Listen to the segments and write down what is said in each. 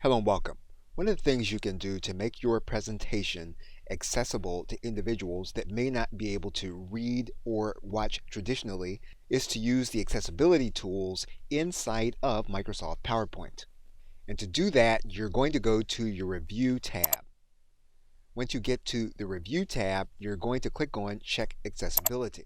Hello and welcome. One of the things you can do to make your presentation accessible to individuals that may not be able to read or watch traditionally is to use the accessibility tools inside of Microsoft PowerPoint. And to do that, you're going to go to your Review tab. Once you get to the Review tab, you're going to click on Check Accessibility.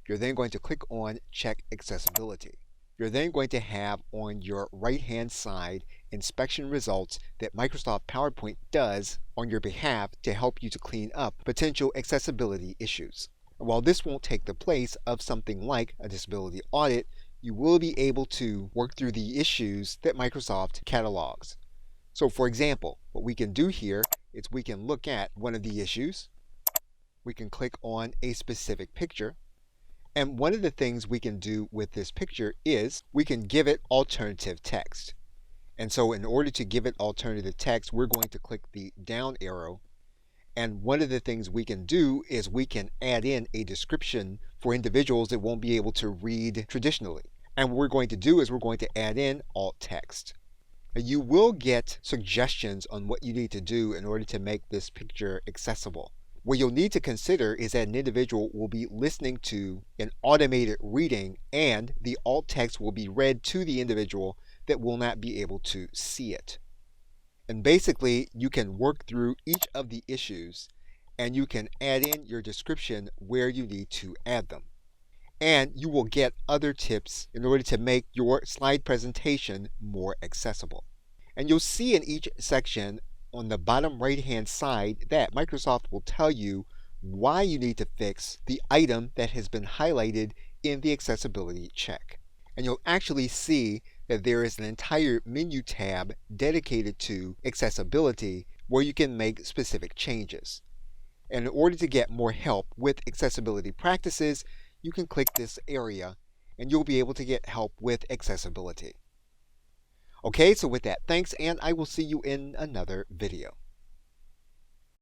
You're then going to click on Check Accessibility. You're then going to have on your right-hand side inspection results that Microsoft PowerPoint does on your behalf to help you to clean up potential accessibility issues. And while this won't take the place of something like a disability audit, you will be able to work through the issues that Microsoft catalogs. So for example, what we can do here is we can look at one of the issues. We can click on a specific picture. And one of the things we can do with this picture is we can give it alternative text. And so in order to give it alternative text, we're going to click the down arrow. And one of the things we can do is we can add in a description for individuals that won't be able to read traditionally. And what we're going to do is we're going to add in alt text. You will get suggestions on what you need to do in order to make this picture accessible. What you'll need to consider is that an individual will be listening to an automated reading and the alt text will be read to the individual that will not be able to see it. And basically, you can work through each of the issues and you can add in your description where you need to add them. And you will get other tips in order to make your slide presentation more accessible. And you'll see in each section on the bottom right hand side that Microsoft will tell you why you need to fix the item that has been highlighted in the accessibility check. And you'll actually see that there is an entire menu tab dedicated to accessibility where you can make specific changes. And in order to get more help with accessibility practices, you can click this area and you'll be able to get help with accessibility. Okay, so with that, thanks, and I will see you in another video.